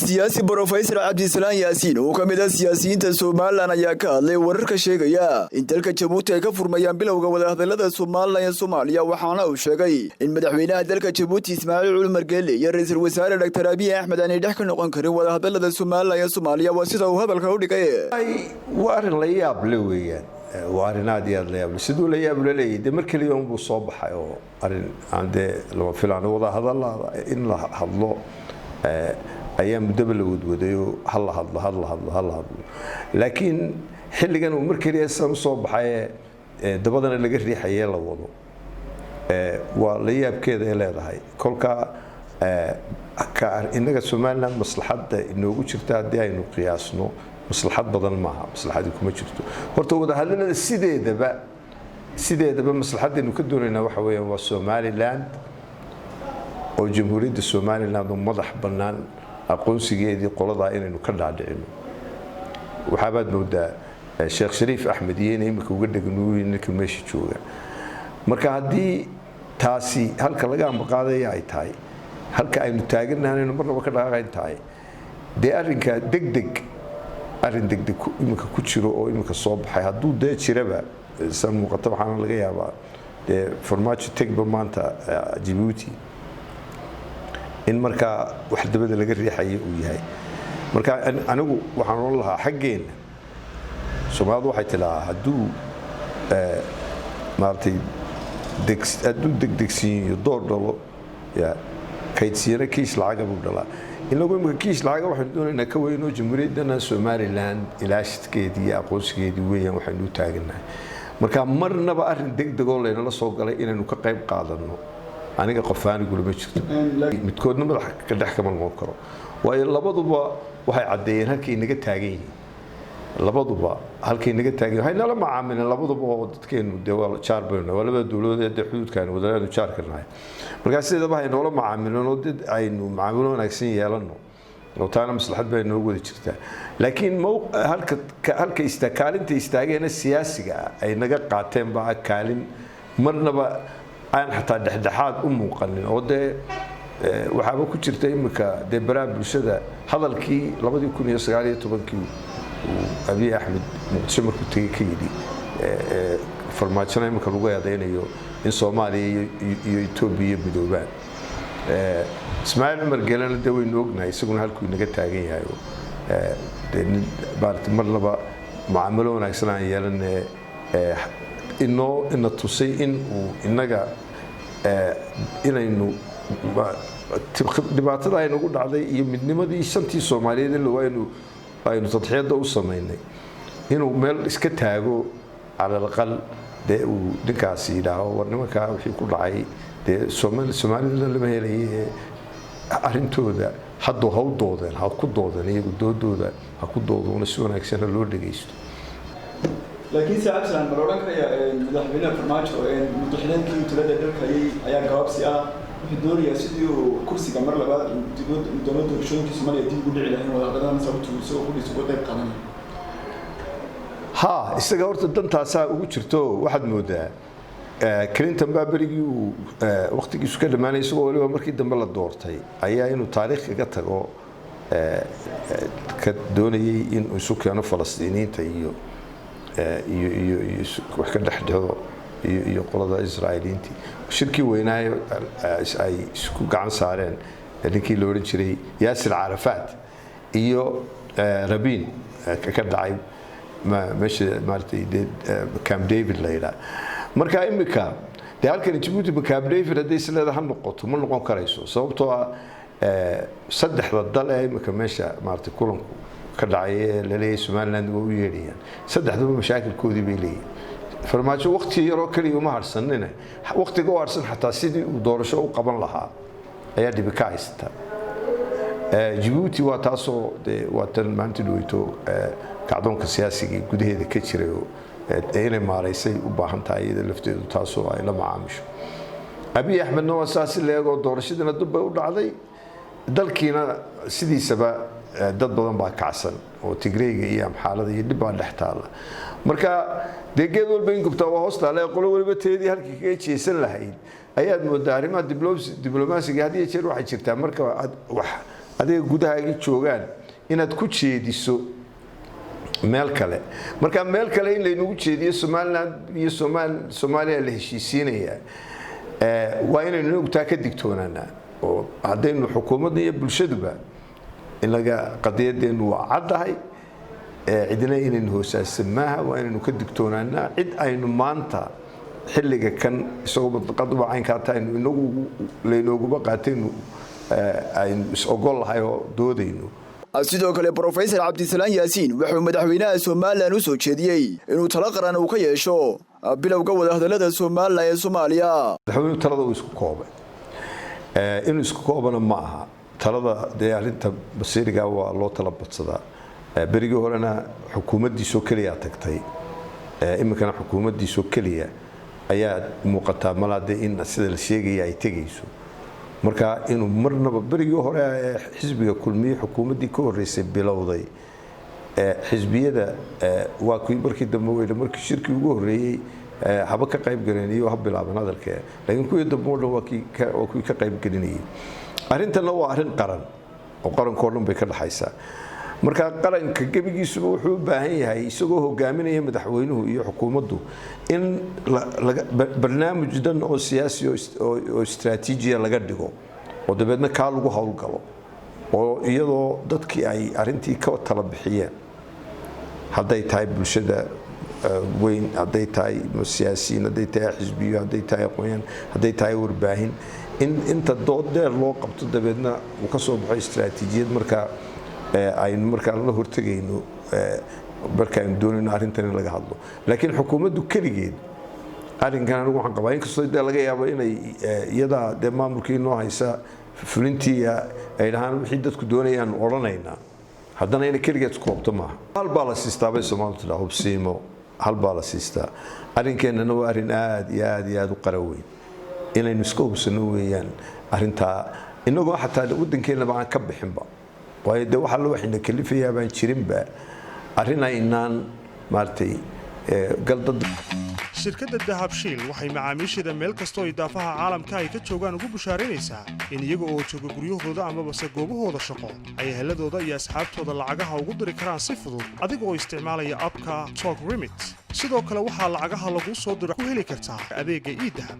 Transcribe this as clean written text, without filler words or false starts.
siyaasi Professor Cabdisalaan Yaasiin oo kamid ah siyaasiyiinta Soomaaliland ayaa ka hadlay wararka sheegaya in dalka Jabuuti ay ka furmayaan bilowga wadahadalada Soomaaliland iyo Soomaaliya waxaana uu sheegay in madaxweynaha dalka Jabuuti Ismaaciil Cumar Geelle iyo ra'iisul wasaare Dr. Abiy Ahmed ay dhex ka noqon karin wadahadalada Soomaaliland iyo Soomaaliya waa sida uu hadalka u dhigay waa arin la yaab leh weeyaan وارناد يا الله سدوا لي قبل لي دمر كل يوم بصبح أو أرن عند لو فلان وضع هذا الله إن الله الله أيام دبل وديو هلا لكن حل كانوا مركلي السام صبح دبضنا اللي جري حيا الله وضو ولياب كذا لا هاي كل إنك سمعنا مصلحة إنه وجرت دي إنه قياسنا مصلحات بدل معها مصلحات كم جرتوا هرتوا ده هلنا السيدة ده بمصلحات إنه كدورنا وحوي والسومالي لاند أو جمهورية السومالي لاند ومضح بنان أقول سجيدي قلدا إنه كرر عدينه وحابد نودا الشيخ شريف أحمديين يمكن وجد جنوي إنك ماشي شوية مركادي تاسي هل كلاجا مقاضي عي تاي هل كأنه تاجرنا إنه مرة بكرة عي تاي ده أرنك دق أرين دق إمك كتشرو أو إمك الصبح هادو ده تشربه سام مقطع حنا لقيه هذا ده فرماتش تكبر مانتا جيبوتي إن مركا واحد بدل لقى الريحة وياي مركا أنا وحنا الله حقين سمعت واحد تلا هادو مارتي دكس هادو دكسين يدور دلو يا كيتسيرة كيس العقب ولا إن لو قلنا كيش العقب وحدون إن كوينو جمهوريتنا سومالي لاند إلاشت كيدي أقولش كيدي ويا وحنو تاجنا مركا مرنا بقى دق لنا لا سوق على إن نكقيب قادرنا أنا كقفاني يقولوا بيشتو متكودنا بضحك كدحك من المنكر وإلا بضبا وهي عدين هالكي إنك تاجين لبضبا هالكي إنك تاجين هاي لا ما عاملنا لبضبا ودتكين دول شاربنا ولا بدولو ده حدود كانوا ولا شاركنا marka sida baa inoo la macaamilno dad aynu macaamilo wanaagsan yeelano oo taana maslaxad bay inoo wada jirtaa laakiin halka istakaalinta istaageena siyaasiga ay naga qaateen baa kaalin marnaba aan xataa dhexdhexaad u muuqanin oo waxaaba ku jirta imika baraha bulshada hadalkii 2019 Abiy Ahmed muqdisho markuu tagay ka yidhi farmaajina imika lagu yaadaynayo in Soomaaliya iyo Itoobiya midoobaan Ismaaciil Cumar Geelle da way noognaay isaguna halkuu inaga taagan yahay baart marlaba macaamilo wanaagsan aan yeelanay inoo tusay in uu inaga inaynu dhibaatada ay nagu dhacday iyo midnimadii shantii Soomaaliyeed loo aynu tadxiyada u sameynay inuu meel iska taago على الأقل ده ودكاسي ده ورنما وحي كل عاي ده سومالي لما هي أرنتو ده حدو هاو دودا هاو كود دودا نيجو دودا هاو كود دودا ونسونا أكسر اللور دقيست لكن ساعات عن بروران كيا مدحبنا في الماتش مدحلين كي تلاد درك هي أيام جواب سيا في الدوري يسديو كرسي كمر لبعض دونت شون كي سومالي يدين قولي عليهم ولا غدا نسوي تسوي كل سوق ده قانون ها استجاورت الدنتاسا ugu jirto waxad moodaa Clinton Baberigi waqtigiisu ka dhamaanay isagoo waliba markii dambe la doortay ayaa inuu taariikh kaga tago ka doonayay in uu isu keeno Falastiiniinta iyo wax ka dhaxdhado iyo qolada Israa'iiliinta shirkii weynaayo ay isku gacan saareen ninkii loo oran jiray Yaasir Arafat iyo Rabin ka dhacay ماشي مارتي كام ديفيد ليلا مركا إمريكا ده هالكن تجيبوتي بكام ديفيد هذا يصير هذا هالنقطة من نقطة كريسو صوبته صدق الضل إمريكا ماشي مارتي كلهم كدعية للي سومالند ويريان صدق هذول مشاكل كودي بيلي فرماجو وقت يروكلي وما هرسننا وقت جو هرسن حتى سيدي ودورشوا وقبل لها أيادي بكايستا جيبوتي واتاسو ده واتن مانتدويتو كعدونك سياسي gudaheeda ka jiray oo inay maareysay u baahan tahay iyada lafteedu taasoo ay la macaamisho Abiy Ahmed noo asaasi leego doorashadana dib u dhacday dalkiina sidiisaba dad badan baa kacsan oo Tigreega iyo Amxaalada iyo dib baa dhextaala marka deegeed walba in gubta waa hoosta la qolo waliba teedii halkii ka jeesan lahayd ayaad moodaa arrimaha diblomaasiga hadii jeer waxay jirtaa marka wax adiga gudahaagii joogaan inaad ku jeediso meel kale marka meel kale in laynagu jeediyo Somaliland iyo Soomaaliya la heshiisiinaya waa inaynu ogtaa ka digtoonaanaa oo haddaynu xukuumadda iyo bulshaduba in laga qadiyadeenu waa caddahay cidina inaynu hoosaasan maaha waa inaynu ka digtoonaanaa cid aynu maanta xilliga kan isagoo badqadba caynkaa taaynu inagu laynooguba qaataynu aynu is ogol lahay oo doodayno sidoo kale Professor Cabdisalaan Yaasiin wuxuu madaxweynaha Soomaaliland u soo jeediyay inuu talo qaran uu ka yeesho bilowga wadahadalada Soomaaliland iyo Soomaaliya madaxweynuhu talada uu isku koobay inuu isku koobana ma aha talada diyaarinta basiiriga waa loo tala badsadaa berigii horena xukuumaddiisu kaliya tagtay imikana xukuumaddiisu kaliya ayaa muuqata malaade in sida la sheegay ay tagayso marka inuu marnaba berigii hore xisbiga kulmiye xukuumaddii ka horeysay bilowday xisbiyada waa kuwii markii dambe weeyna markii shirkii ugu horeeyay haba ka qayb galeen iyo hab bilaaban hadalka laakiin kuwii dambe waa kuwii ka qayb galinayay arintana waa arin qaran oo qaranka oo dhan bay ka dhaxaysaa marka qaranka gabigiisuba wuxuu u baahan yahay isagoo hogaaminaya madaxweynuhu iyo xukuumaddu in barnaamij dhan oo siyaasi oo istiraatiijiya laga dhigo oo dabeedna ka lagu hawlgalo oo iyadoo dadkii ay arintii ka tala bixiyeen hadday tahay bulshada weyn hadday tahay siyaasiyiin hadday tahay xisbiyo hadday tahay aqoon hadday tahay warbaahin inta dood dheer loo qabto dabeedna uu ka soo baxo istiraatiijiyad marka aynu markaa la hortagayno marka aynu doonayno arrintan laga hadlo laakiin xukuumaddu kaligeed arrinkan anigu waxaan qabaa inkastoo laga yaabo inay iyada maamulkii noo haysa fulintii ay dhahaan wixii dadku doonayaan odhanaynaa haddana inay kaligeed isku qabto maaha hal baa la siistaa bay Soomaalidu tidhaa hubsiimo hal baa la siistaa arrinkeenana waa arrin aad iyo aad u qara weyn inaynu iska hubsano weeyaan arrintaa inagoo xataa waddankeennaba aan ka bixinba waayo de waxa la waxayna kalifayaa baan jirinba arrin aynaan maartay galdad shirkadda dahabshiil waxay macaamiisheeda meel kastoo idaafaha caalamka ay ka joogaan ugu bushaaraynaysaa in iyaga oo jooga guryahooda amabase goobahooda shaqo ay eheladooda iyo asxaabtooda lacagaha ugu diri karaan si fudud adiga oo isticmaalaya abka Talk Remit sidoo kale waxaa lacagaha lagu soo diro ku heli kartaa adeegga e-dahab